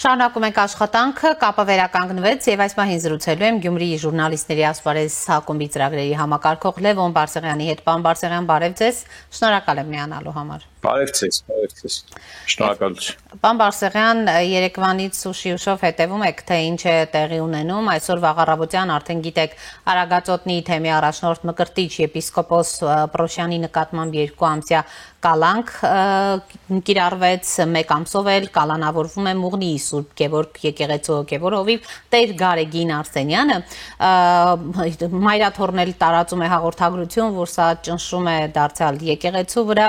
Շարունակում ենք աշխատանքը, կապը վերականգնվեց եւ այս պահին զրուցելու եմ Գյումրիի ժուրնալիստների ասպարեզ ակումբի ծրագրերի համակարգող Լևոն Բարսեղյանի հետ։ Պարոն Բարսեղյան, բարև ձեզ, շնորհակալ եմ միանալու համար։ Բարև ձեզ, շնորհակալություն։ Պարոն Բարսեղյան, երեկվանից ուշի ուշով հետևում եք, թե ինչ է տեղի ունենում, այսօր վաղ առավոտյան արդեն գիտեք Արագածոտնի թեմի առաջնորդ Մկրտիչ եպիսկոպոս Պրոշյանի նկատմամբ 2 ամսյա կալանք կիրառվեց, 1 ամսով էլ կալանավորվում է Մուղնիի Սուրբ Գևորգ եկեղեցու հոգևոր հովիվ Տեր Գարեգին Արսենյանը, մայրաթորն էլ տարածում է հաղորդագրություն, որ սա ճնշում է դարձյալ եկեղեցու վրա,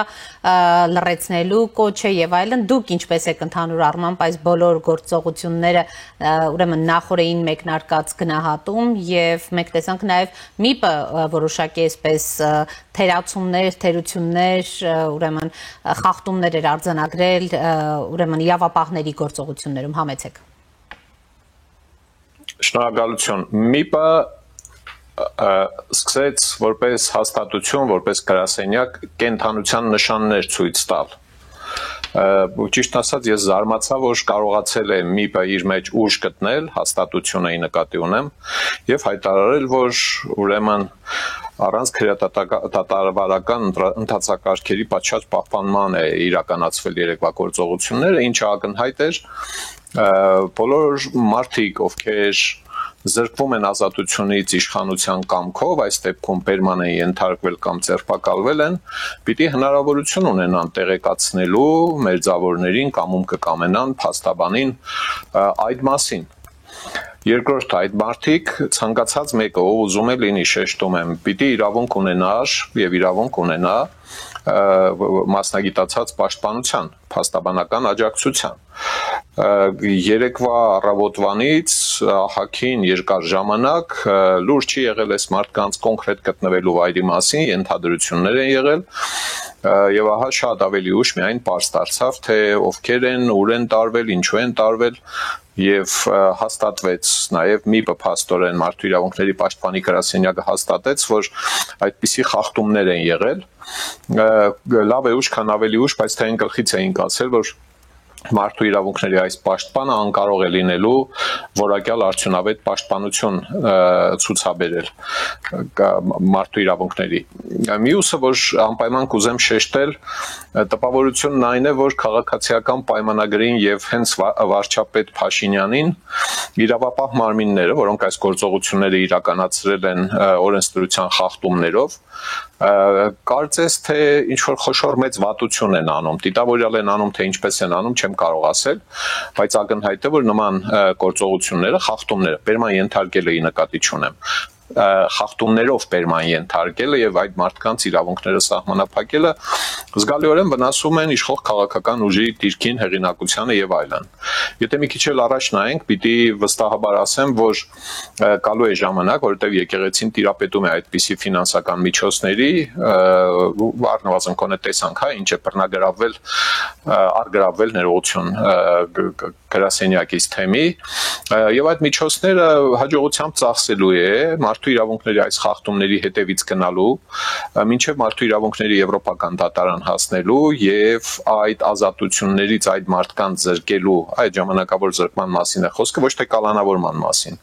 լռեցնելու կոչ է եւ այլն, դուք ինչպես եք ընդհանուր առմամբ այս բոլոր գործողությունները ուրեմն նախորդին մեկնարկած գնահատում եւ մենք տեսանք նաեւ ՄԻՊ-ը որոշակի այսպես թերացումներ, թերություններ, ուրեմն խախտումներ էր արձանագրել, ուրեմն իրավապահների գործողություններում, համեցեք։ Շնորհակալություն։ ՄԻՊ-ը սկսեց որպես հաստատություն, որպես գրասենյակ կենթանության նշաններ ցույց տալ։ Ճիշտ ասած, ես զարմացա, որ կարողացել է ՄԻՊ-ը իր մեջ ուժ գտնել, հաստատությունը նկատի ունեմ, եւ հայտարարել, որ ուրեմն առանց քրեատատարվարական ընթացակարգերի պատշաճ պահպանման է իրականացվել երեկվա գործողությունները, ինչը ակնհայտ էր բոլոր մարդիկ, ովքեր զրկվում են ազատությունից իշխանության կամքով, այս դեպքում բերման են ենթարկվել կամ ձերբակալվել են, պիտի հնարավորություն ունենան տեղեկացնելու մերձավորներին կամ ում կկամենան փաստաբանին այդ մասին։ Երկրորդ, այդ մարդիկ ցանկացած մեկը, ով ուզում է լինի, շեշտում եմ, պիտի իրավունք ունենար եւ իրավունք ունենա մասնագիտացած պաշտպանության, փաստաբանական աջակցության։ Երեկվա առավոտվանից ահագին երկար ժամանակ լուրջ չի եղել այս մարդկանց կոնկրետ գտնվելու վայրի մասին, ենթադրություններ են եղել եւ ահա շատ ավելի ուշ միայն պարզ դարձավ, թե ովքեր են, ուր են տարվել, ինչու են տարվել եւ հաստատվեց նաեւ ՄԻՊ-ը փաստորեն Մարդու իրավունքների պաշտպանի գրասենյակը հաստատեց, որ այդպիսի խախտումներ են եղել, լավ է ուշ, քան ավելի ուշ, բայց թե այն գլխից էին կացել, որ Մարդու իրավունքների այս պաշտպանը անկարող է լինելու որակյալ արդյունավետ պաշտպանություն ցուցաբերել մարդու իրավունքների։ Մյուսը, որ անպայման կուզեմ շեշտել, տպավորությունն այն է, որ քաղաքացիական պայմանագրին եւ հենց վարչապետ Փաշինյանին իրավապահ մարմինները, որոնք այս գործողությունները իրականացրել են օրենսդրության խախտումներով, կարծես թե ինչ որ խոշոր մեծ վատություն են անում, դիտավորյալ են անում, թե ինչպես են անում, չեմ կարող ասել, բայց ակնհայտ է, որ նման գործողությունները, խախտումները, բերման ենթարկելը նկատի չունեմ, խախտումներով բերման ենթարկելը եւ այդ մարդկանց իրավունքները սահմանափակելը զգալիորեն վնասում են իշխող քաղաքական ուժի դիրքին, հեղինակությանը եւ այլն։ Եթե մի քիչ էլ առաջ նայենք, պիտի վստահաբար ասեմ, որ գալու է ժամանակ, որովհետեւ եկեղեցին տիրապետում է այդպիսի ֆինանսական միջոցների, առնվազն կոնե տեսանք, ինչ է բռնագրավվել, արգրավվել ներողություն գրասենյակից թեմի, եւ այդ միջոցները հաջողությամբ ծախսելու է մարդու իրավունքների այս խախտումների հետևից գնալու, մինչև մարդու իրավունքների եվրոպական դատարան հասնելու եւ այդ ազատություններից այդ մարդկանց զրկելու, այդ ժամանակավոր զրկման մասին է խոսքը, ոչ թե կալանավորման մասին։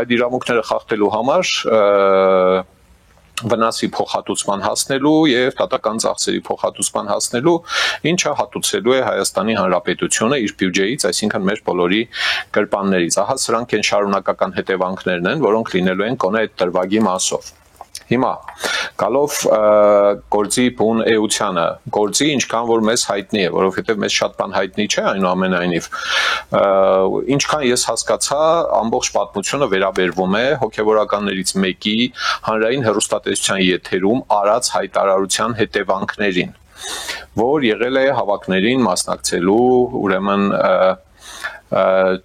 Այդ իրավունքները խախտելու համար վնասի փոխհատուցման հասնելու եւ տվյալական ծախսերի փոխհատուցման հասնելու, ինչը հատուցելու է Հայաստանի Հանրապետությունը իր բյուջեից, այսինքն մեր բոլորի գրպաններից։ Ահա սրանք են շարունակական հետևանքներն են, որոնք լինելու են կոնե այդ դրվագի մասով։ Հիմա գալով գործի բուն էությանը, գործի ինչքան որ մեզ հայտնի է, որովհետև մեզ շատ բան հայտնի չէ, այնուամենայնիվ, ինչքան ես հասկացա, ամբողջ պատմությունը վերաբերվում է հոգևորականներից մեկի հանրային հեռուստատեսության եթերում արած հայտարարության հետևանքներին, որ եղել է հավաքներին մասնակցելու ուրեմն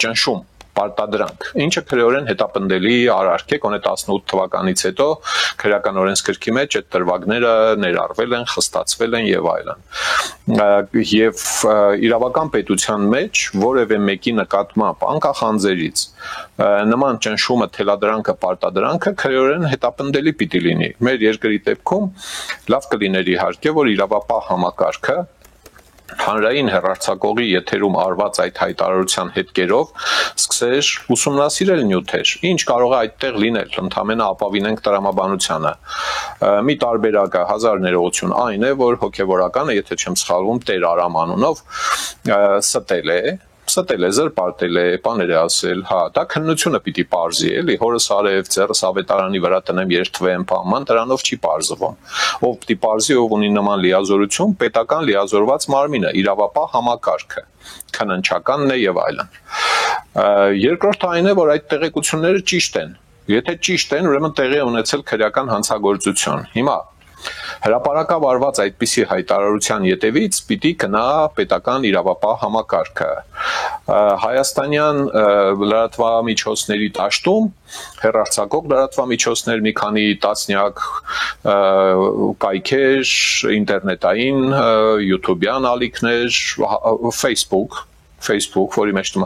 ճնշում, պարտադրանք, ինչը քրեորեն հետապնդելի արարք է, կոնե 18 թվականից հետո քրեական օրենսգրքի մեջ այդ դրվագները ներառվել են, խստացվել են եւ այլն։ Եվ իրավական պետության մեջ որևէ մեկի նկատմամբ անկախ անձերից նման ճնշումը, թելադրանքը, պարտադրանքը քրեորեն հետապնդելի պիտի լինի։ Մեր երկրի դեպքում լավ կլիներ իհարկե, որ իրավապահ համակարգը հանրային հեռարձակողի եթերում արված այդ հայտարարության հետքերով սկսեր ուսումնասիրել նյութեր, ինչ կարող է այդտեղ լինել, ընդհանրապես ապավինենք տրամաբանությանը։ Մի տարբերակը հազար ներողություն այն է, որ հոգևորականը, եթե չեմ սխալվում, Տեր Արամ անունով ստել է, զրպարտել է, բաներ է ասել, հա, դա քննությունը պիտի պարզի, էլի, հորս արև, ձեռս ավետարանի վրա տնեմ, երթվեմ, բաման, դրանով չի պարզվում։ Ով պիտի պարզի, ով ունի նման լիազորություն, պետական լիազորված մարմինը, իրավապահ համակարգը, քննչականն է եւ այլն։ Երկրորդ այն է, որ այդ տեղեկությունները ճիշտ են։ Եթե ճիշտ են, ուրեմն տեղի է ունեցել քրեական հանցագործություն։ Հիմա հրապարակավ արված այդպիսի հայտարարության ետևից պիտի գնա պետական իրավապահ համակարգը։ Հայաստանյան լրատվամիջոցների դաշտում հեռարձակող լրատվամիջոցներ մի քանի տասնյակ կայքեր, ինտերնետային, յութուբյան ալիքներ, Facebook, որի մեջ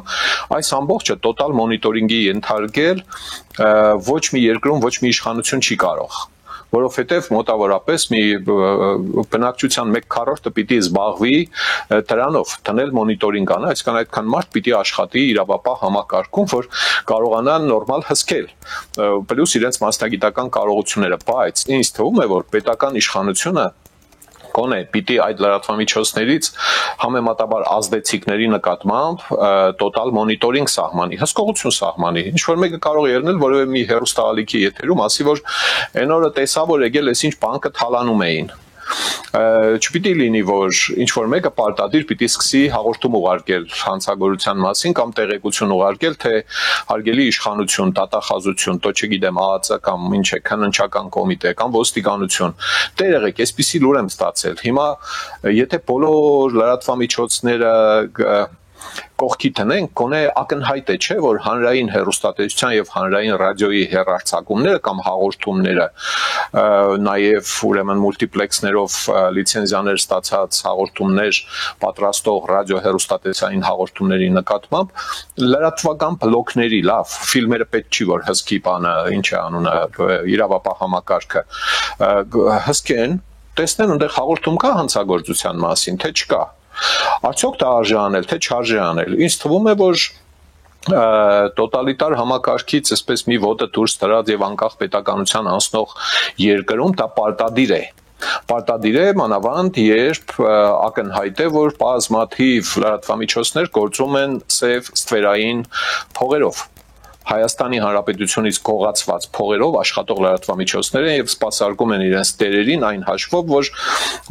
այս ամբողջը տոտալ մոնիտորինգի ենթարկել ոչ մի երկրում ոչ մի իշխանություն չի կարող, որովհետև մոտավորապես մի բնակչության 1/4-ը պիտի զբաղվի դրանով, տնել մոնիտորինգ անը, այսինքն այդքան մարդ պիտի աշխատի իրավապահ համակարգում, որ կարողանան նորմալ հսկել, պլյուս իրենց մասնագիտական կարողությունները, բայց ինձ թվում է, որ պետական իշխանությունը կոնե պիտի այդ լրատվամիջոցներից համեմատաբար ազդեցիկների նկատմամբ տոտալ մոնիտորինգ սահմանի, հսկողություն սահմանի, ինչ որ մեկը կարող է ելնել որևէ մի հեռուստաալիքի եթերում, ասի որ այն օրը տեսա, որ եկել էս ինչ բանկը թալանում էին։ Չպիտի լինի, որ ինչ-որ մեկը պարտադիր պիտի սկսի հաղորդում ուղարկել հանցագործության մասին կամ տեղեկություն ուղարկել, թե հարգելի իշխանություն, դատախազություն, տո չգիտեմ, ԱԱԾ կամ ինչ է, քննչական կոմիտե կամ ոստիկանություն, տեր եղեք, այսպիսի լուր եմ ստացել։ Հիմա, եթե բոլոր լրատվամիջոցները կողքի տնենք, գոնե ակնհայտ է, չէ, որ հանրային հեռուստատեսության եւ հանրային ռադիոյի հեռարձակումները կամ հաղորդումները, նաեւ ուրեմն մուլտիպլեքսներով լիցենզիաներ ստացած հաղորդումներ պատրաստող ռադիո-հեռուստատեսային հաղորդումների նկատմամբ լրատվական բլոկների, լավ, ֆիլմերը պետք չի, որ հսկի բանը, ինչ է անունը, իրավապահ համակարգը հսկեն, տեսնեն այնտեղ հաղորդում կա հանցագործության մասին, թե չկա։ Արդյոք դա արժե անել, թե չարժե անել։ Ինձ թվում է, որ տոտալիտար համակարգից այսպես մի ոտը դուրս դրած եւ անկախ պետականության անցնող երկրում դա պարտադիր է։ Պարտադիր է մանավանդ, երբ ակնհայտ է, որ բազմաթիվ լրատվամիջոցներ գործում են սև ստվերային փողերով։ Հայաստանի Հանրապետությունից գողացված փողերով աշխատող լրատվամիջոցներ են եւ սպասարկում են իրենց տերերին այն հաշվով, որ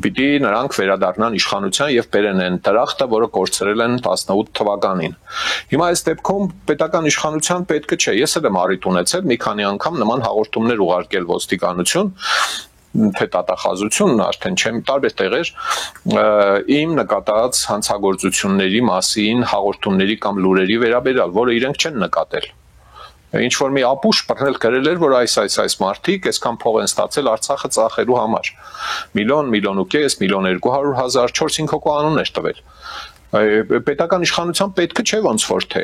պիտի նրանք վերադառնան իշխանության եւ բերեն են դրախտը, որը կորցրել են 18 թվականին։ Հիմա այս դեպքում պետական իշխանության պետք չէ։ Ես էլ եմ առիթ ունեցել մի քանի անգամ նման հաղորդումներ ուղարկել ոստիկանություն, թե տատախազությունն արդեն չեմ տարբեր տեղեր իմ նկատած հանցագործությունների մասին հաղորդումների կամ լուրերի վերաբերյալ, որը իրենք չեն նկատել։ Ինչ որ մի ապուշ բռնել գրել էր, որ այս մարդիկ այսքան փող են ստացել Արցախը ծախելու համար։ Միլիոն, միլիոն ու կես, միլիոն 200,000, 4-5 հոգու անուն էր տվել։ Պետական իշխանության պետքը չէ ոնց որ թե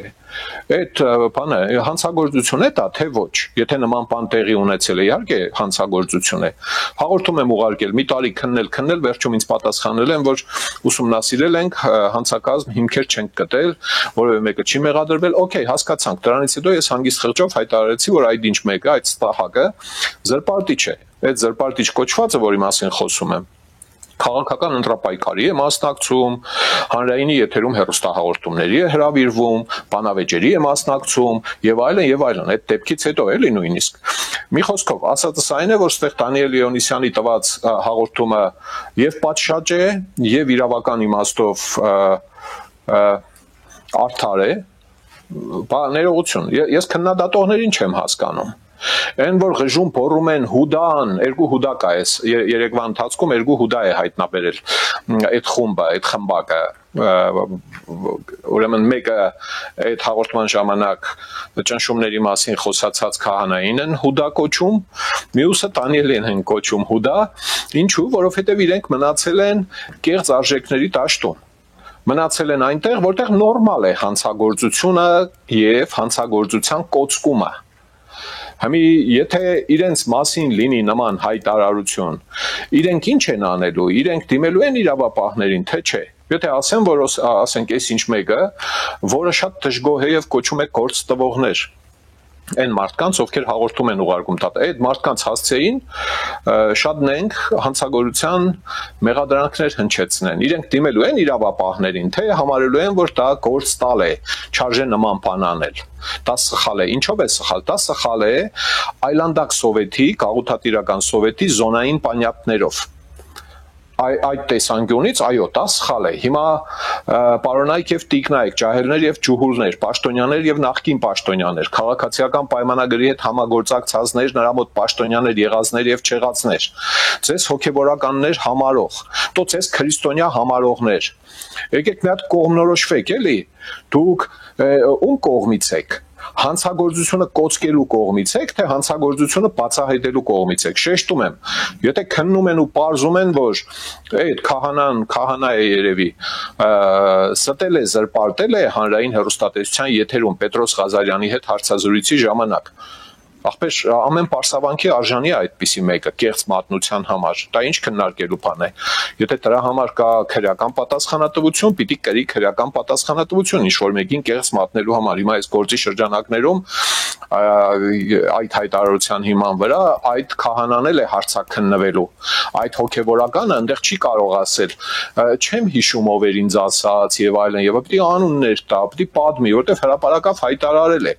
այդ բանը հանցագործություն է դա թե ոչ, եթե նման բան տեղի ունեցել է, իհարկե հանցագործություն է։ Հաղորդում եմ ուղարկել, մի տարի քննել, վերջում ինձ պատասխանել են, որ ուսումնասիրել ենք, հանցակազմ հիմքեր չենք գտել, որևէ մեկը չի մեղադրվել, օքեյ, հասկացանք, դրանից հետո ես հանգիստ խղճով հայտարարեցի, որ այդ ինչ մեկը, այդ ստահակը զրպարտիչ է։ Այդ զրպարտիչ կոչվածը, որի մասին խոսում եմ, քաղաքական ընտրապայքարի է մասնակցում, հանրայինի եթերում հեռուստահաղորդումների է հրավիրվում, բանավեճերի է մասնակցում եւ այլն եւ այլն։ Այդ դեպքից հետո էլի նույնիսկ։ Մի խոսքով, ասածս այն է, որ ստեղ Դանիել Լեոնիսյանի տված հաղորդումը եւ պատշաճ է, եւ իրավական իմաստով արդար է։ Ներողություն, ես քննադատողներին չեմ հասկանում։ Այն որ ղժում փորում են հուդան, երկու հուդա կա էս երեկվա ընթացքում երկու հուդա է հայտնաբերել այդ խումբը, այդ խմբակը, ուրեմն մեկը այդ հաղորդման ժամանակ ճնշումների մասին խոսացած քահանային են հուդա կոչում, մյուսը Դանիելին են կոչում հուդա, ինչու, որովհետև իրենք մնացել են կեղծ արժեքների դաշտում։ Մնացել են այնտեղ, որտեղ նորմալ է հանցագործությունը եւ հանցագործության կոծկումը։ Համի եթե իրենց մասին լինի նման հայտարարություն, իրենք ինչ են անելու, իրենք դիմելու են իրավապահներին, թե չէ։ Եթե ասեմ, որ ասենք այս ինչ մեկը, որը շատ դժգոհ է եւ կոչում է գործ տվողներ, այն մարդկանց, ովքեր հաղորդում են ուղարկում տատ, այդ մարդկանց հասցեին շատ նենք հանցագործության մեղադրանքներ հնչեցնեն։ Իրենք դիմելու են իրավապահներին, թե համարելու են, որ դա գործ տալ է, չարժե նման բան անել։ Դա սխալ է։ Ինչով է սխալ։ Դա սխալ է այլանդակ սովետի, գաղութատիրական սովետի զոնային պանյատներով։ Այդ տեսանկյունից այո, դա սխալ է։ Հիմա պարոնայք եւ տիկնայք, ջահելներ եւ ջուհուրներ, պաշտոնյաներ եւ նախկին պաշտոնյաներ, քաղաքացիական պայմանագրի հետ համագործակցածներ, նրա մոտ պաշտոնյաներ, եղածներ եւ չեղածներ, ձեզ հոգեվորականներ համարող, տո ձեզ քրիստոնյա համարողներ։ Եկեք մի հատ կողմնորոշվեք, էլի։ Դուք ում կողմից եք։ Հանցագործությունը կոծկելու կողմից եք, թե հանցագործությունը բացահայտելու կողմից եք։ Շեշտում եմ, եթե քննում են ու պարզում են, որ այդ քահանա է երևի, ստել է, զրպարտել է հանրային հեռուստատեսության եթերում Պետրոս Ղազարյանի հետ հարցազրույցի ժամանակ։ Ախպեր ամեն պարսավանքի արժանի է այդպիսի մեկը կեղծ մատնության համար։ Դա ինչ քննարկելու բան է։ Եթե դրա համար կա քրեական պատասխանատվություն, պիտի կրի քրեական պատասխանատվություն ինչ որ մեկին կեղծ մատնելու համար։ Հիմա այս գործի շրջանակներում այդ հայտարարության հիման վրա այդ քահանան էլ է հարցաքննվելու։ Այդ հոգևորականը այնտեղ չի կարող ասել, չեմ հիշում ով էր ինձ ասած եւ այլն, եւ պիտի անուններ տա, պիտի պատմի, որտեղ հրապարակավ հայտարարել է։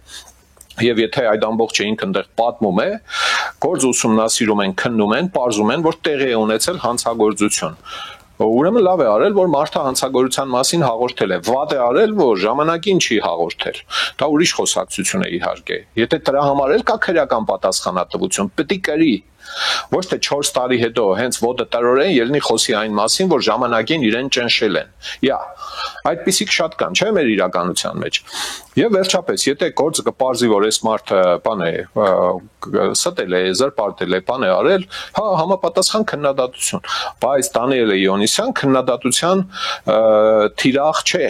Եվ եթե այդ ամբողջը ինքն այնտեղ պատմում է, գործ ուսումնասիրում են, քննում են, պարզում են, որ տեղի է ունեցել հանցագործություն։ Ուրեմն լավ է արել, որ մարդը հանցագործության մասին հաղորդել է, վատ է արել, որ ժամանակին չի հաղորդել։ Դա ուրիշ խոսակցություն է իհարկե։ Եթե դրա համար էլ կա քրեական պատասխանատվություն, պետք է կրի։ Ոչ թե 4 տարի հետո հենց ոտը տրորեն ելնի խոսի այն մասին, որ ժամանակին իրեն ճնշել են։ Այդպիսիք շատ կան, չէ՞ մեր իրականության մեջ։ Եվ վերջապես, եթե գործը կպարզի, որ այս մարդը բան է, ստել է, զրպարտել է, բան է արել, հա, համապատասխան քննադատություն։ Բայց Դանիել Իոնիսյան քննադատության թիրախ չէ։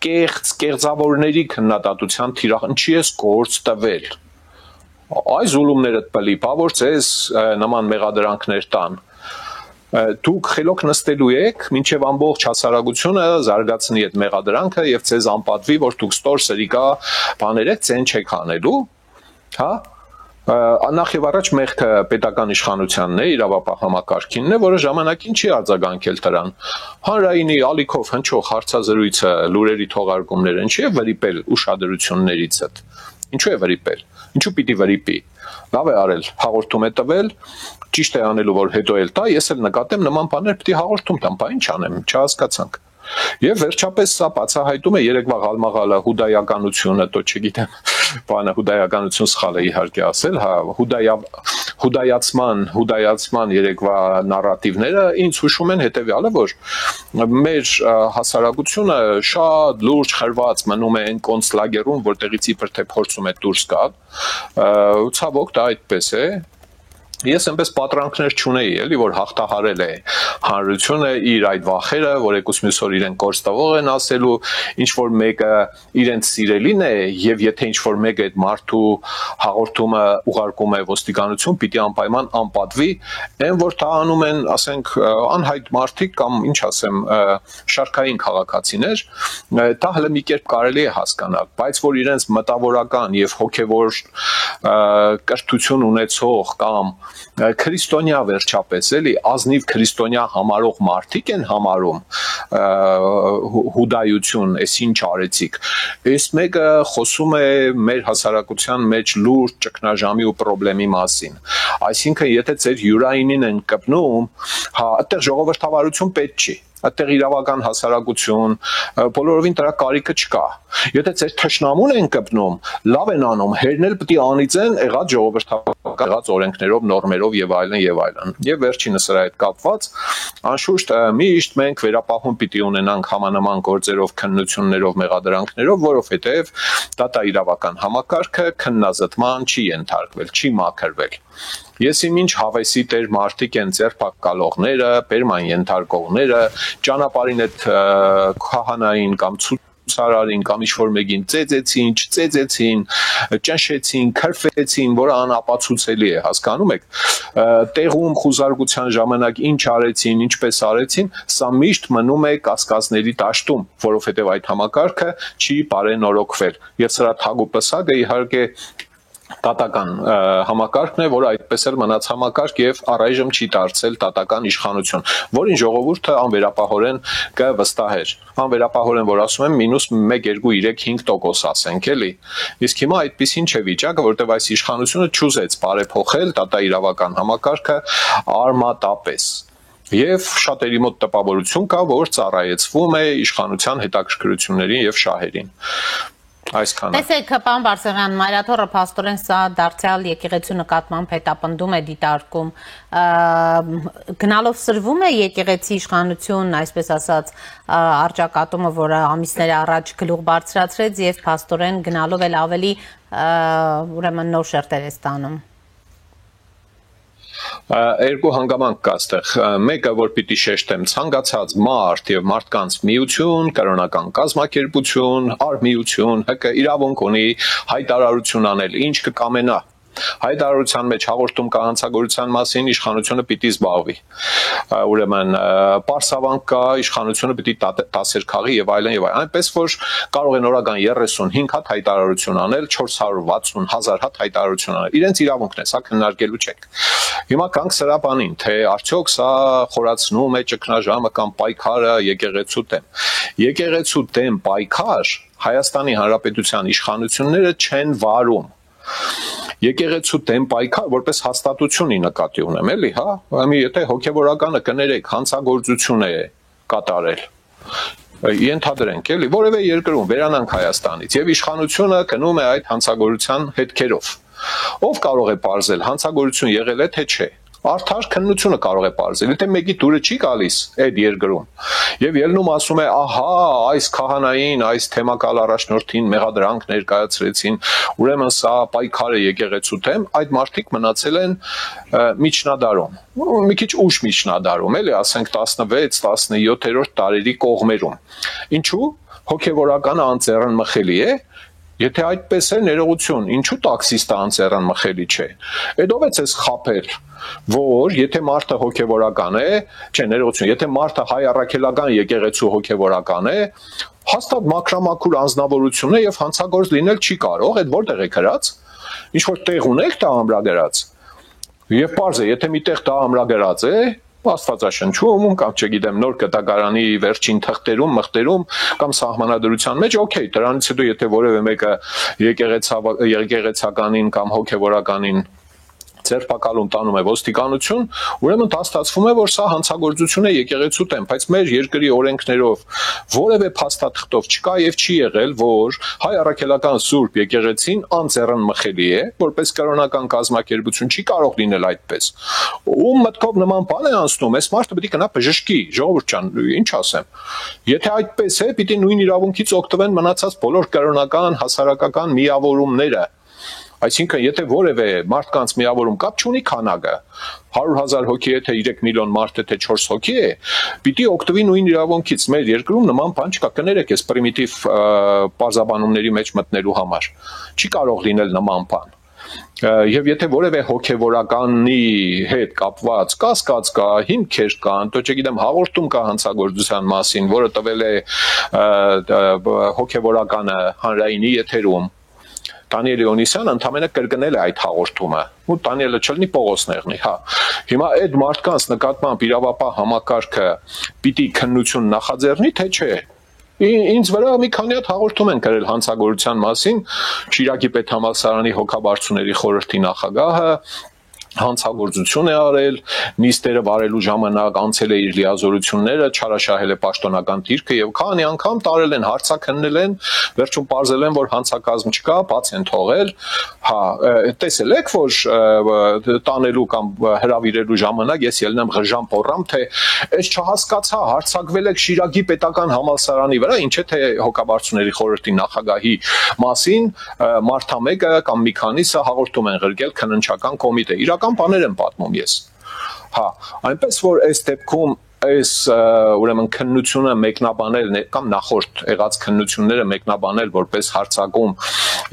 Կեղծավորների քննադատության թիրախ, ինչի ես գործ տվել։ Այս զուլումներդ պլի, բա որ ձեզ նման մեղադրանքներ տան։ Դուք խելոք նստելու եք, մինչև ամբողջ հասարակությունը զարգացնի այդ մեղադրանքը եւ ձեզ անպատվի, որ դուք ստոր սրիկա բաներ եք, ցեն չեք անելու, հա։ Նախ եւ առաջ մեղքը պետական իշխանությանն է, իրավապահ համակարգինն է, որը ժամանակին չի արձագանքել դրան։ Հանրայինի ալիքով հնչող հարցազրույցը, լուրերի թողարկումները ինչի է վրիպել ուշադրություններից հետ։ Ինչու է վրիպել։ Ինչու պիտի վրիպի։ Լավ է արել, հաղորդում է տվել, ճիշտ է անելու, որ հետո էլ տա, ես էլ նկատեմ նման բաներ պիտի հաղորդում տամ, բա ինչ անեմ, չհասկացանք։ Եվ վերջապես սա բացահայտում է երեկվա ղալմաղալը հուդայականությունը, то չգիտեմ, բանը հուդայականություն սխալ է իհարկե ասել, հա, հուդայացման երեկվա նարատիվները ինձ հուշում են հետևյալը, որ մեր հասարակությունը շատ լուրջ խրված մնում է այն կոնցլագերում, որտեղից իբր թե փորձում է դուրս գալ, ցավոք դա այդպես է։ Ես այնպես պատրանքներ չունեի, էլի, որ հաղթահարել է հանրությունը իր այդ վախերը, որ եկուս մյուս օր իրեն գործ տվող են ասելու, ինչ որ մեկը իրենց սիրելին է, եւ եթե ինչ որ մեկը այդ մարդու հաղորդումը ուղարկում է ոստիկանություն, պիտի անպայման անպատվի, այն որ դա անում են, ասենք, անհայտ մարդիկ կամ ինչ ասեմ, շարքային քաղաքացիներ, դա հələ մի կերպ կարելի է հասկանալ, բայց որ իրենց մտավորական եւ հոգեվոր կրթություն ունեցող կամ քրիստոնյա վերջապես էլի ազնիվ քրիստոնյա համարող մարդիկ են համարում հուդայություն, այս ինչ արեցիք։ Այս մեկը խոսում է մեր հասարակության մեջ լուրջ ճգնաժամի ու խնդրի մասին։ Այսինքն, եթե ձեր յուրայինին են կպնում, հա, այդտեղ ժողովրդավարություն պետք չի։ Այդտեղ իրավական հասարակություն, բոլորովին դրա կարիքը չկա։ Եթե ձեր թշնամուն են կպնում, լավ են անում, հերնել պիտի անիծեն եղած ժողովրդական եղած օրենքներով, նորմերով եւ այլն եւ այլն։ Եվ վերջինս սրա հետ կապված, անշուշտ միշտ մենք վերապահում պիտի ունենանք համանման գործերով, քննություններով, մեղադրանքներով, որովհետեւ դա իրավական համակարգը քննազատման չի ենթարկվել, չի մաքրվել։ Եսի ինչ հավեսի տեր մարդիկ են ձերբակալողները, բերման ենթարկողները, ճանապարհին այդ քահանային կամ ցուցարարին կամ ինչ-որ մեկին ծեծեցին, չծեծեցին, ճնշեցին, քրֆեցին, որը անապացուցելի է, հասկանում եք։ Տեղում խուզարկության ժամանակ ինչ արեցին, ինչպես արեցին, սա միշտ մնում է կասկածների դաշտում, որովհետև այդ համակարգը չի բարենորոգվել։ Եվ սրա թագուպսակը իհարկե տատական համակարգն է, որը այդպես էլ մնաց համակարգ եւ առայժմ չի դարձել տատական իշխանություն, որին ժողովուրդը անվերապահորեն կվստահեր։ Անվերապահորեն, որ ասում եմ, մինուս 1, 2, 3, 5% ասենք, էլի։ Իսկ հիմա այդպեսին չէ վիճակը, որտեղ այս իշխանությունը չուզեց բարեփոխել տատաիրավական համակարգը արմատապես։ Եվ շատերի մոտ տպավորություն կա, որ ծառայեցվում է իշխանության հետաքրքրություններին եւ շահերին։ Տեսեք, պարոն Բարսեղյան, Մայրաթոռը փաստորեն սա դարձյալ եկեղեցու նկատմամբ հետապնդում է դիտարկում, գնալով սրվում է եկեղեցի իշխանություն, այսպես ասած, առճակատումը, որը ամիսներ առաջ գլուխ բարձրացրեց եւ փաստորեն գնալով էլ ավելի ուրեմն նոր շերտեր է ստանում։ Երկու հանգամանք կա այստեղ, մեկը որ պիտի շեշտեմ, ցանկացած մարդ եւ մարդկանց միություն, կրոնական կազմակերպություն, արմիություն, ՀԿ իրավունք ունի հայտարարություն անել, ինչ կկամենա։ Հայտարարության մեջ հաղորդում կա հանցագործության մասին, իշխանությունը պիտի զբաղվի։ Ուրեմն պարսավանք կա, իշխանությունը պիտի դասեր քաղի եւ այլն եւ այլն։ Այնպես որ կարող են օրական 35 հատ հայտարարություն անել, 460,000 հատ հայտարարություն անել։ Իրենց իրավունքն է, սա քննարկելու չեք։ Հիմա կանք սրա բանին, թե արդյոք սա խորացնում է ճգնաժամը կամ պայքարը եկեղեցու դեմ։ Եկեղեցու դեմ պայքար Հայաստանի Հանրապետության իշխանությունները չեն վարում։ Եկեղեցու դեմ պայքար որպես հաստատությունի նկատի ունեմ, էլի, հա, եթե հոգևորականը կներեք հանցագործություն է կատարել, ենթադրենք, էլի, որևէ երկրում վերանանք Հայաստանից եւ իշխանությունը գնում է այդ հանցագործության հետքերով։ Ով կարող է պարզել հանցագործություն եղել է թե չէ։ Արդար քննությունը կարող է պարզել, եթե մեկի դուրը չի գալիս այդ երկրում եւ ելնում ասում է, ահա, այս քահանային, այս թեմակալ առաջնորդին մեղադրանք ներկայացրեցին, ուրեմն սա պայքար է եկեղեցու դեմ, այդ մարդիկ մնացել են միջնադարում, մի քիչ ուշ միջնադարում, էլի, ասենք 16-17-րդ դարերի կողմերում։ Ինչու՞, հոգեվորականը անձեռն մխելի է։ Եթե այդպես է, ներողություն, ինչու տաքսիստը անձեռն մխելի չէ։ Այդ ով է ցես խափել, որ եթե մարդը հոգևորական է, չէ, ներողություն, եթե մարդը հայ առաքելական եկեղեցու հոգևորական է, հաստատ մաքրամաքուր անձնավորություն է եւ հանցագործ լինել չի կարող, այդ որտեղ է գրած։ Ինչ որ տեղ ունեք դա ամրագրած։ Եվ պարզ է, եթե միտեղ դա ամրագրած է, Աստվածաշնչում կամ չգիտեմ նոր կտակարանի վերջին թղթերում, մղտերում կամ սահմանադրության մեջ, օքեյ, դրանից հետո եթե որևէ մեկը եկեղեցականին կամ հոգևորականին ձերբակալում տանում է ոստիկանություն, ուրեմն դա ստացվում է, որ սա հանցագործություն է եկեղեցու դեմ, բայց մեր երկրի օրենքներով որևէ փաստաթղթով չկա եւ չի եղել, որ հայ առաքելական սուրբ եկեղեցին անձեռն մխելի է, որպես կրոնական կազմակերպություն չի կարող լինել այդպես։ Ում մտքով նման բան է անցնում, այս մարդը պետք է գնա բժշկի, ժողովուրդ ջան, ինչ ասեմ։ Եթե այդպես է, պիտի նույն իրավունքից օգտվեն մնացած բոլոր կրոնական, հասարակական միավորումները։ Այսինքն, եթե որևէ մարդկանց միավորում կապ չունի քանակը, 100,000 հոգի է, թե 3 միլիոն մարդ է, թե 4 հոգի է, պիտի օգտվի նույն իրավունքից։ Մեր երկրում նման բան չկա, կներեք, այս պրիմիտիվ պարզաբանումների մեջ մտնելու համար։ Չի կարող լինել նման բան։ Եվ եթե որևէ հոգևորականի հետ կապված կասկած կա, հիմքեր կան, то չգիտեմ, հաղորդում կա հանցագործության մասին, որը տվել է հոգևորականը հանրայինի եթերում, Դանիել Իոնիսյանը ընդամենը կրկնել է այդ հաղորդումը, ու Դանիելը չլինի Պողոս նեղնի, հա։ Հիմա այդ մարդկանց նկատմամբ իրավապահ համակարգը պիտի քննություն նախաձեռնի, թե չէ։ Ինձ վրա մի քանի հատ հաղորդում են գրել հանցագործության մասին, Շիրակի պետհամալսարանի հոգաբարձուների խորհրդի նախագահը հանցագործություն է արել, նիստերը վարելու ժամանակ անցել է իր լիազորությունները, չարաշահել է պաշտոնական դիրքը եւ քանի անգամ տարել են, հարցաքննել են, վերջում պարզել են, որ հանցակազմ չկա, բաց են թողել։ Հա, տեսել եք, որ տանելու կամ հրավիրելու ժամանակ ես ելնեմ ղժամ պոռամ, թե այս չհասկացա, հարցակվել եք Շիրակի պետական համալսարանի վրա, ինչ է թե հոգաբարձուների խորհրդի նախագահի մասին մարդամեկը կամ մի քանիսը հաղորդում են ղրկել քննչական կոմիտե։ Իրական բաներ եմ պատմում ես։ Հա, այնպես որ այս դեպքում այս ուրեմն քննությունը մեկնաբանել կամ նախորդ եղած քննությունները մեկնաբանել որպես հարցակում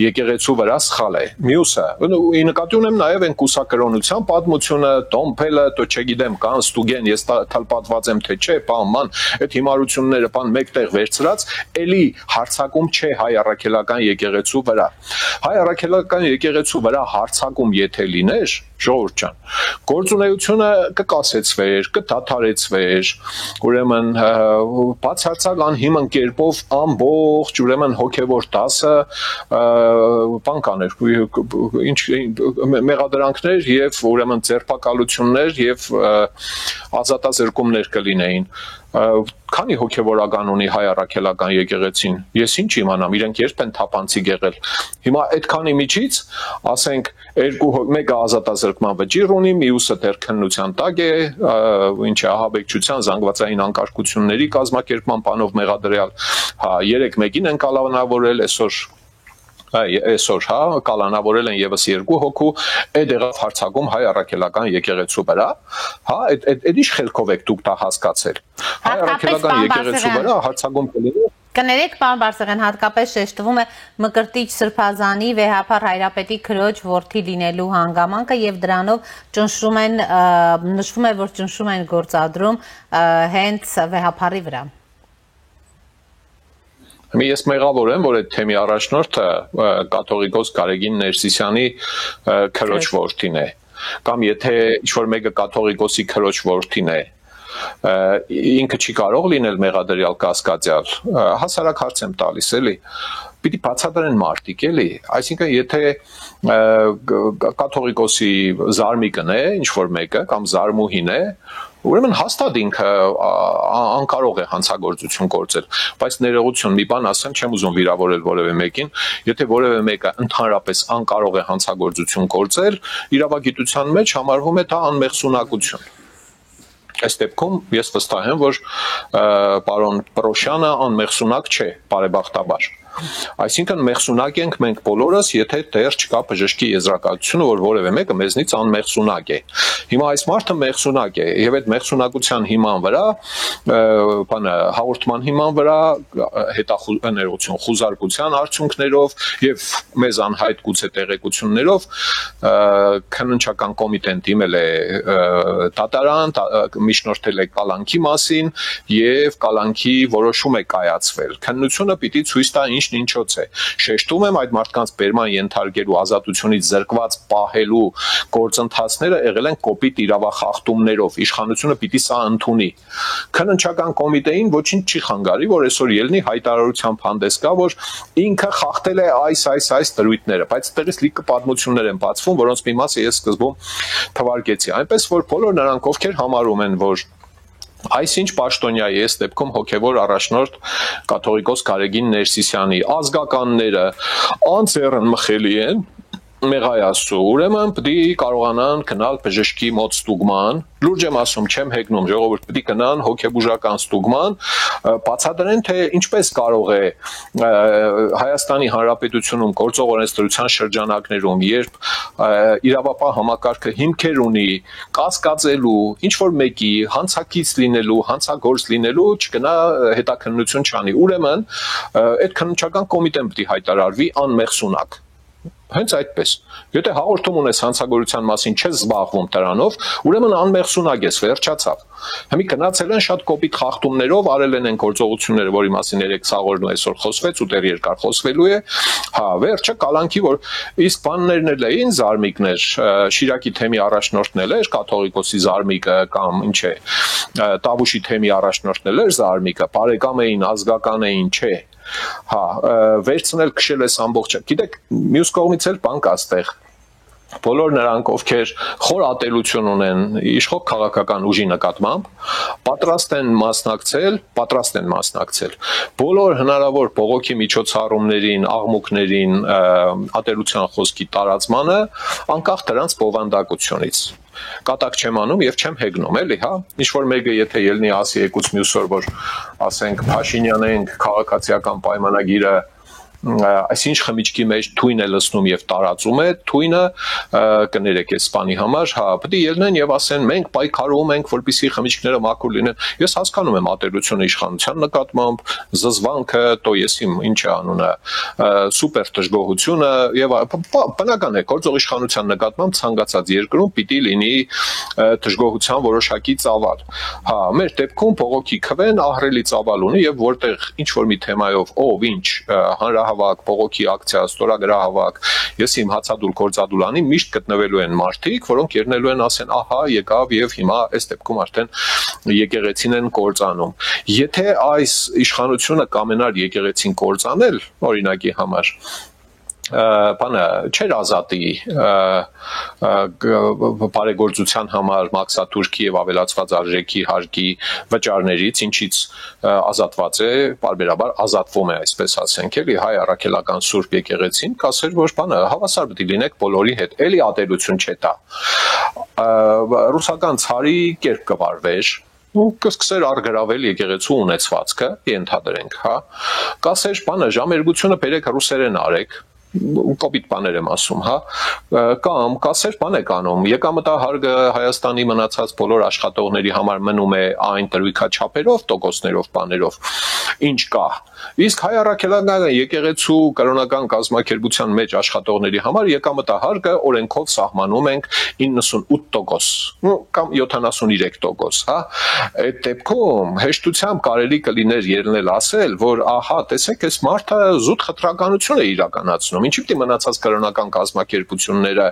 եկեղեցու վրա սխալ է։ Մյուսը, ի նկատի ունեմ նաև այն կուսակրոնության պատմությունը, տոմփելը, то չգիտեմ, կան ստուգեն, ես թալպատված եմ թե չէ, բան, այդ հիմարությունները բան մեկտեղ վերցրած, էլի հարցակում չէ հայ առաքելական եկեղեցու վրա։ Հայ առաքելական եկեղեցու վրա հարցակում եթե լիներ, ժողովուրդ ջան, գործունեությունը կկասեցվեր, կդադարեցվեր, ուրեմն բացարձակ անհիմն կերպով ամբողջ ուրեմն հոգևոր դասը բան կաներ, ինչ մեղադրանքներ եւ ուրեմն ձերբակալություններ եւ ազատազրկումներ կլինեին։ Քանի հոգևորական ունի հայ առաքելական եկեղեցին, ես ինչ իմանամ, իրենք երբ են թափանցիկ եղել։ Հիմա այդքանի միջից, ասենք, մեկը ազատազրկման վճիռ ունի, մյուսը դեռ քննության տակ է, ինչ է ահաբեկչության, զանգվածային անկարգությունների կազմակերպման բանով մեղադրյալ, հա, 3-1-ին են կալանավորել, այսօր հա կալանավորել են եւս 2 հոգու, այդ եղավ հարցակում հայ առաքելական եկեղեցու վրա, հա, այդ ինչ խելքով եք դուք դա հասկացել։ Հայ առաքելական եկեղեցու վրա հարցակում կլինի։ Կներեք, պարոն Բարսեղյան, հատկապես շեշտվում է Մկրտիչ Սրբազանի վեհափառ հայրապետի քրոջ որդի լինելու հանգամանքը եւ դրանով ճնշում են, նշվում է, որ ճնշում են գործադրում հենց վեհափառի վրա։ Ես մեղավոր եմ, որ այդ թեմի առաջնորդը կաթողիկոս Գարեգին Ներսիսյանի քրոջ որդին է, կամ եթե ինչ-որ մեկը կաթողիկոսի քրոջ որդին է, ինքը չի կարող լինել մեղադրյալ կասկածյալ, հասարակ հարց եմ տալիս, էլի, պիտի բացատրեն մարդիկ, էլի, այսինքն եթե կաթողիկոսի զարմիկն է, ինչ-որ մեկը, կամ զարմուհին է, ուրեմն հաստատ ինքը անկարող է հանցագործություն գործել, բայց ներողություն մի բան ասեմ, չեմ ուզում վիրավորել որևէ մեկին, եթե որևէ մեկը ընդհանրապես անկարող է հանցագործություն գործել, իրավագիտության մեջ համարվում է դա անմեղսունակություն։ Այս դեպքում ես վստահ եմ, որ պարոն Պրոշյանը անմեղսունակ չէ, բարեբախտաբար։ Այսինքն մեղսունակ ենք մենք բոլորս, եթե դեռ չկա բժշկի եզրակացությունը, որ որևէ մեկը մեզնից անմեղսունակ է։ Հիմա այս մարդը մեղսունակ է, եւ այդ մեղսունակության հիման վրա, հաղորդման հիման վրա հետախուզություն, խուզարկության արդյունքներով եւ մեզ անհայտ գուցե տեղեկություններով քննչական կոմիտեն դիմել է դատարան, միջնորդել է կալանքի մասին եւ կալանքի որոշում է կայացվել։ Քննությունը պիտի ցույց տա ինչն ինչոց է։ Շեշտում եմ այդ մարդկանց բերման ենթարկելու ազատությունից զրկված պահելու գործընթացները եղել են կոպիտ իրավախախտումներով։ Իշխանությունը պիտի սա ընդունի։ Քննչական կոմիտեին ոչինչ չի խանգարի, որ այսօր ելնի հայտարարությամբ հանդես գա, որ ինքը խախտել է այս դրույթները, բայց այդտեղից լիքը պատմություններ են բացվում, որոնց մի մասը ես սկզբում թվարկեցի։ Այնպես որ բոլոր նրանք, ովքեր համարում են, որ այսինչ պաշտոնյա է այս դեպքում հոգևոր առաջնորդ կաթողիկոս Գարեգին Ներսիսյանի ազգականները անձեռն մխելի են մեղայացու, ուրեմն պիտի կարողանան գնալ բժշկի մոտ ստուգման, լուրջ եմ ասում, չեմ հեգնում, ժողովուրդ պիտի գնան հոգեբուժական ստուգման, բացատրեն, թե ինչպես կարող է Հայաստանի Հանրապետությունում գործող օրենսդրության շրջանակներում, երբ իրավապահ համակարգը հիմքեր ունի կասկածելու, ինչ որ մեկի հանցակից լինելու, հանցագործ լինելու, չգնա հետաքննություն չանի։ Ուրեմն այդ քննչական կոմիտեն պիտի հայտարարվի անմեղսունակ։ Հենց այդպես։ Եթե հաղորդում ունես հանցագործության մասին չես զբաղվում դրանով, ուրեմն անմեղսունակ ես, վերջացավ։ Հիմա գնացել են շատ կոպիտ խախտումներով, արել են գործողությունները, որի մասին երեք սաղորն ու այսօր խոսվեց ու դեռ երկար խոսվելու է։ Հա, վերջը կալանքի, որ իսկ բաններն էլ էին զարմիկներ, Շիրակի թեմի առաջնորդն էլ էր, կաթողիկոսի զարմիկը կամ ինչ է, Տավուշի թեմի առաջնորդն էլ էր զարմիկը, բարեկամ էին, ազգական էին, չէ։ Հա, վերցնել քշել ես ամբողջը։ Գիտեք, մյուս կողմից էլ բան կա այստեղ։ Բոլոր նրանք, ովքեր խոր ատելություն ունեն իշխող քաղաքական ուժի նկատմամբ, պատրաստ են մասնակցել բոլոր հնարավոր բողոքի միջոցառումներին, աղմուկներին, ատելության խոսքի տարածմանը, անկախ դրանց բովանդակությունից։ Կատակ չեմ անում եւ չեմ հեգնում, էլի, հա։ Ինչ-որ մեկը եթե ելնի ասի եկուց մյուս օր, որ ասենք Փաշինյանենք քաղաքացիական պայմանագիրը այսինչ խմիչքի մեջ թույն է լցնում եւ տարածում է, թույնը կներեք այս բանի համար, հա, պետք է ելնեն եւ ասեն մենք պայքարում ենք, որպեսզի խմիչքները մաքուր լինեն։ Ես հասկանում եմ ատելությունը իշխանության նկատմամբ, զզվանքը, տո եսիմ ինչ է անունը, սուպեր դժգոհությունը եւ բնական է, գործող իշխանության նկատմամբ ցանկացած երկրում պիտի լինի դժգոհության որոշակի ծավալ։ Հա, մեր դեպքում բողոքի քվեն ահռելի ծավալ ունի եւ որտեղ ինչ որ մի թեմայով ով ինչ հանրահավաք, բողոքի ակցիա, ստորագրահավաք, ես իմ հացադուլ գործադուլ անի, միշտ գտնվելու են մարդիկ, որոնք ելնելու են ասեն, ահա, եկավ եւ հիմա այս դեպքում արդեն եկեղեցին են կործանում։ Եթե այս իշխանությունը կամենար եկեղեցին կործանել, օրինակի համար, բանը չէր ազատի բարեգործության համար մաքսատուրքի եւ ավելացված արժեքի հարկի վճարներից, ինչից ազատված է, բարբերաբար ազատվում է, այսպես ասենք, էլի հայ առաքելական Սուրբ եկեղեցին, կասեր, որ բանը հավասար պետք է լինեք բոլորի հետ, էլի ատելություն չէ դա։ Ռուսական ցարի կերպ կվարվեր, ու կսկսեր արգրավել եկեղեցու ունեցվածքը, ենթադրենք, հա, կասեր, բանը ժամերգությունը բերեք ռուսերեն արեք, կոպիտ բաներ եմ ասում, հա, կամ կասեր բան եք անում, եկամտահարգը Հայաստանի մնացած բոլոր աշխատողների համար մնում է այն դրույքաչափերով, տոկոսներով, բաներով, ինչ կա, իսկ հայ առաքելական եկեղեցու կրոնական կազմակերպության մեջ աշխատողների համար եկամտահարգը օրենքով սահմանում ենք 98%, կամ 73%, հա, այդ դեպքում հեշտությամբ կարելի կլիներ ելնել ասել, որ ահա, տեսեք, այս մարդը զուտ խտրականություն է իրականացնում, ինչի՞ պիտի մնացած կրոնական կազմակերպությունները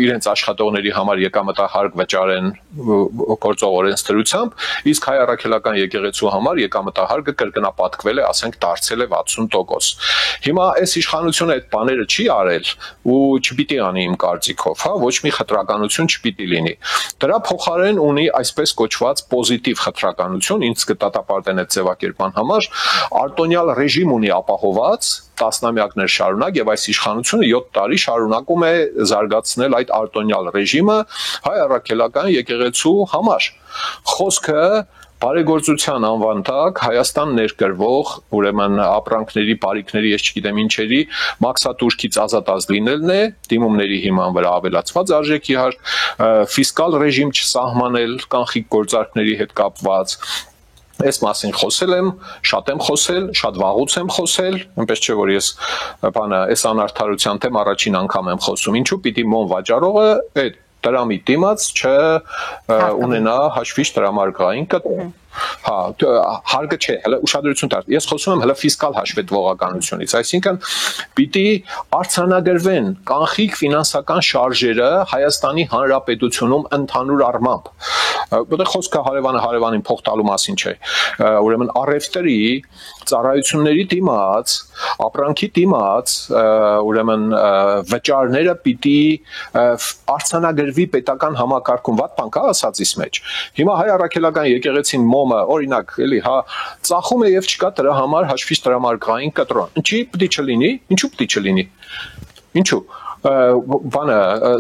իրենց աշխատողների համար եկամտահարկ վճարեն գործող օրենսդրությամբ, իսկ հայ առաքելական եկեղեցու համար եկամտահարկը կրկնապատկվել է, ասենք, դարձել է 60%։ Հիմա այս իշխանությունը այդ բաները չի արել ու չպիտի անի իմ կարծիքով, հա, ոչ մի խտրականություն չպիտի լինի։ Դրա փոխարեն ունի այսպես կոչված պոզիտիվ խտրականություն, ինձ կդատապարտեն այդ ձևակերպման համար, արտոնյալ ռեժիմ ունի ապահոված տասնամյակներ շարունակ եւ այս իշխանությունը 7 տարի շարունակում է զարգացնել այդ արտոնյալ ռեժիմը հայ առաքելական եկեղեցու համար։ Խոսքը բարեգործության անվան տակ Հայաստան ներկրվող, ուրեմն ապրանքների, բարիքների, ես չգիտեմ ինչերի մաքսատուրքից ազատած լինելն է, դիմումների հիման վրա ավելացված արժեքի հարկ, ֆիսկալ ռեժիմ չսահմանել կանխիկ գործարքների հետ կապված։ Այս մասին խոսել եմ, շատ եմ խոսել, շատ վաղուց եմ խոսել, այնպես չէ որ ես բանը այս անարդարության թեմ առաջին անգամ եմ խոսում։ Ինչու պիտի մոն վաճառողը այդ դրամի դիմաց չունենա հաշվիչ տրամարկղային կտոր։ Հա, հարգը չէ, հələ ուշադրություն դարձ։ Ես խոսում եմ հələ ֆիսկալ հաշվետվողականությունից, այսինքն պիտի արձանագրվեն կանխիկ ֆինանսական շարժերը Հայաստանի Հանրապետությունում ընդհանուր առմամբ։ Որտեղ խոսքը հարևանին փող տալու մասին չէ։ Ուրեմն առևտրի ծառայությունների դիմաց, ապրանքի դիմաց, ուրեմն վճարները պիտի արձանագրվի պետական համակարգում, վատ բան կա ասածիս մեջ։ Հիմա հայ առաքելական եկեղեցին մոմը, օրինակ, էլի, հա, ծախում է եւ չկա դրա համար հաշվիչ տրամարկղային կտրոն։ Ինչի՞ պիտի չլինի։ Ինչու՞ պիտի չլինի։ Ինչու՞։ Բանը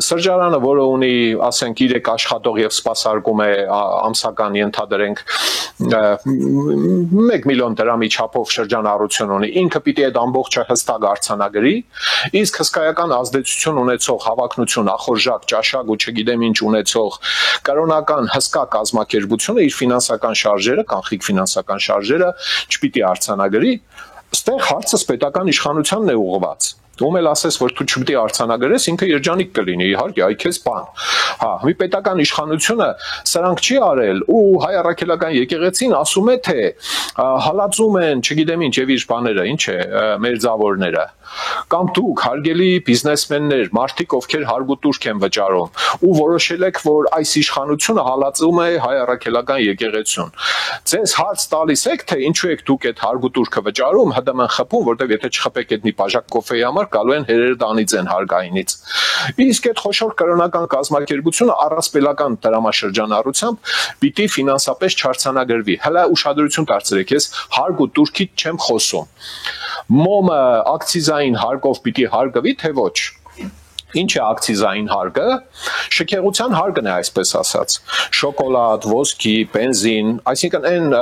սրճարանը, որը ունի, ասենք, 3 աշխատող եւ սպասարկում է ամսական ենթադրենք 1 միլիոն դրամի չափով շրջանառություն ունի, ինքը պիտի այդ ամբողջը հստակ արձանագրի, իսկ հսկայական ազդեցություն ունեցող հավակնություն, ախորժակ, ճաշակ ու չգիտեմ ինչ ունեցող կրոնական հսկա կազմակերպությունը իր ֆինանսական շարժերը, կանխիկ ֆինանսական շարժերը չպիտի արձանագրի, այստեղ հարցս պետական իշխանությանն է ուղղված։ Ում էլ ասես, որ դու չպիտի արձանագրես, ինքը երջանիկ կլինի, իհարկե, այ քեզ բան։ Հա, մի պետական իշխանությունը սրանք չի արել ու հայ առաքելական եկեղեցին ասում է, թե հալածում են, չգիտեմ ինչ եւ իր բաները, ինչ է, մերձավորները։ Կամ դուք հարգելի բիզնեսմեններ, մարդիկ, ովքեր հարգուտուրք են վճարում ու որոշել եք, որ այս իշխանությունը հալածում է հայ առաքելական եկեղեցուն։ Ձեզ հարց տալիս եք, թե ինչու եք դուք այդ հարգուտուրքը վճարում, ՀԴՄ խփում, որտեվ եթե չխփեք այդ մի բաժակ կոֆեի համար, գալու են հերերը դանից են հարգայինից։ Իսկ այդ խոշոր կրոնական կազմակերպությունը առասպելական դրամաշրջանառությամբ պիտի ֆինանսապես չարձանագրվի։ Հələ ուշադրություն դարձրեք, ես հարգուտուրքից չեմ խոսում։ Մոմը ակցիզային հարկով պիտի հարգվի, թե ոչ։ Ինչ է ակցիզային հարկը, շքեղության հարկն է այսպես ասած, շոկոլադ, ոսկի, բենզին, այսինքն այն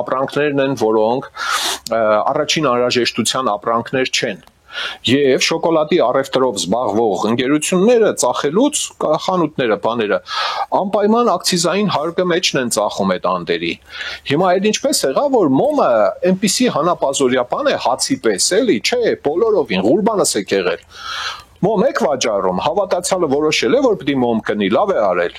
ապրանքներն են, որոնք առաջին անհրաժեշտության ապրանքներ չեն։ Եվ շոկոլադի առևտրով զբաղվող ընկերությունները ծախելուց խանութները, բաները անպայման ակցիզային հարկը մեջն են ծախում այդ անդերի։ Հիմա այդ ինչպես եղավ, որ մոմը այնպիսի հանապազորյա բան է հացի պես, էլի, չէ, բոլորովին ղուրբանս է եղել։ Մոմ եք վաճառում, հավատացյալը որոշել է, որ պիտի մոմ կնի, լավ է արել։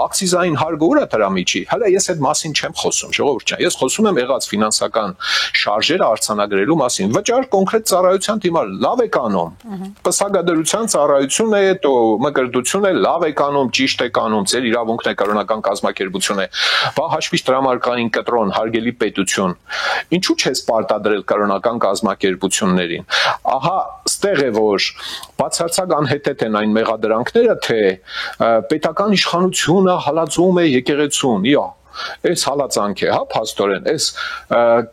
Ակցիզային հարկը ուր է դրա միջի։ Հələ ես այդ մասին չեմ խոսում, ժողովուրդ ջան։ Ես խոսում եմ եղած ֆինանսական շարժերը արձանագրելու մասին։ Վճար կոնկրետ ծառայության դիմաց լավ է կանում։ Պսակադրության ծառայություն է, դո մկրտություն է, լավ է կանում, ճիշտ է կանում, ձեր իրավունքն է, կրոնական կազմակերպություն է։ Բա հաշվի տրամարկային կտրոն, հարգելի պետություն։ Ինչու՞ չես պարտադրել կրոնական կազմակերպություններին։ Ահա ստեղ է որ բացարձակ անհետեթ են այն մեղադրանքները, թե պետական իշխանությունը հալածում է եկեղեցուն, իա, այս հալածանք է, հա, փաստորեն, այս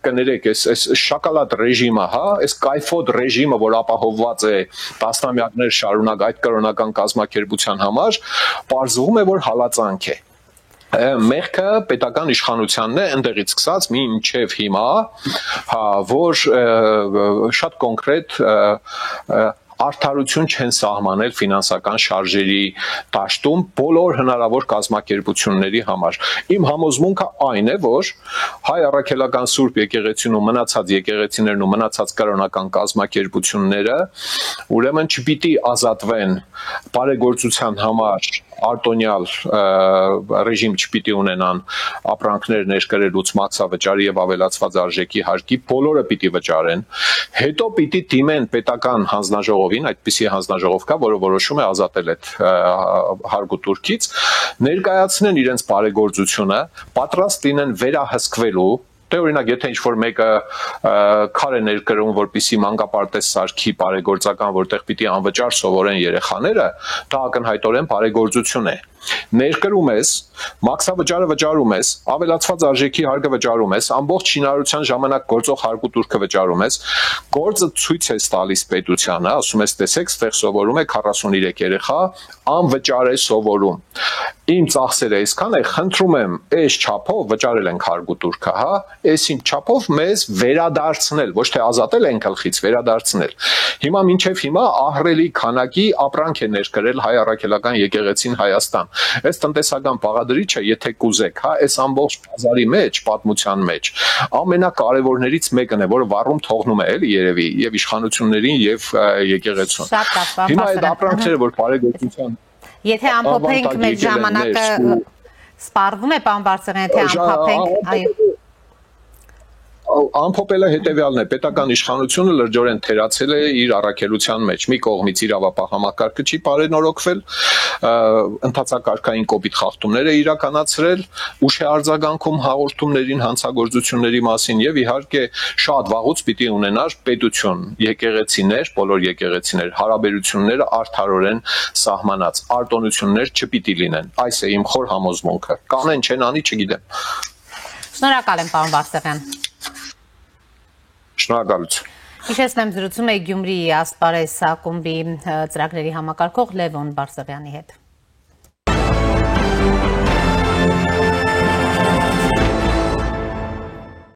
կներեք, այս շոկոլադ ռեժիմը, հա, այս կայֆոտ ռեժիմը, որ ապահովված է տասնամյակներ շարունակ այդ կրոնական կազմակերպության համար, պարզվում է, որ հալածանք է։ Մեղքը պետական իշխանությանն է ընդեղից սկսած մինչև հիմա, հա, որ շատ կոնկրետ արդարություն չեն սահմանել ֆինանսական շարժերի դաշտում բոլոր հնարավոր կազմակերպությունների համար։ Իմ համոզմունքը այն է, որ հայ առաքելական Սուրբ եկեղեցին ու մնացած եկեղեցիներն ու մնացած կրոնական կազմակերպությունները ուրեմն չպիտի ազատվեն բարեգործության համար արտոնյալ ռեժիմ չպիտի ունենան ապրանքներ ներկրելուց մաքսավճարի եւ ավելացված արժեքի հարկի բոլորը պիտի վճարեն, հետո պիտի դիմեն պետական հանձնաժողովին, այդպիսի հանձնաժողով կա, որը որոշում է ազատել այդ հարգուտուրքից, ներկայացնեն իրենց բարեգործությունը, պատրաստ լինեն վերահսկվելու Դե օրինակ, եթե ինչ-որ մեկը քար է ներկրում, որպեսզի մանկապարտեզ սարքի բարեգործական, որտեղ պիտի անվճար սովորեն երեխաները, դա ակնհայտորեն բարեգործություն է։ Ներկրում ես, մաքսավճարը վճարում ես, ավելացված արժեքի հարկը վճարում ես, ամբողջ շինարարության ժամանակ գործող հարկուտուրքը վճարում ես, գործը ցույց ես տալիս պետությանը, ասում ես, տեսեք, ստեղ սովորում է 43 երեխա, անվճար է սովորում։ Իմ ծախսերը այսքան է, խնդրում եմ, այս չափով վճարել ենք հարկուտուրքը, հա, այսին չափով մեզ վերադարձնել, ոչ թե ազատել են գլխից, վերադարձնել։ Հիմա մինչև հիմա ահռելի քանակի ապրանք է ներկրել հայ առաքելական եկեղեցին Հայաստան։ Այս տնտեսական բաղադրիչը, եթե կուզեք, հա, այս ամբողջ բազարի մեջ, պատմության մեջ, ամենակարևորներից մեկն է, որը վառում թողնում է, էլի երևի, եւ իշխանություններին եւ եկեղեցուն։ Հիմա այդ ապրանքները, որ բարեգործության Եթե ամփոփենք մեր ժամանակը սպառվում է, պարոն Բարսեղյան, եթե ամփոփենք, այո։ Ամփոփելը հետևյալն է, պետական իշխանությունը լրջորեն թերացել է իր առաքելության մեջ։ Մի կողմից իրավապահ համակարգը չի բարենորոգվել, ընթացակարգային կոպիտ խախտումներ է իրականացրել, ուշ է արձագանքում հաղորդումներին, հանցագործությունների մասին եւ իհարկե շատ վաղուց պիտի ունենար պետություն, եկեղեցիներ, բոլոր եկեղեցիներ, հարաբերությունները արդարորեն սահմանած, արտոնություններ չպիտի լինեն։ Այս է իմ խոր համոզմունքը։ Կանեն չեն անի, չգիտեմ։ Շնորհակալ եմ, պարոն Բարսեղյան։ Շնորհակալություն։ Հիշեցնեմ զրուցում է Գյումրիի Ասպարեզ ակումբի ծրագրերի համակարգող Լևոն Բարսեղյանի հետ։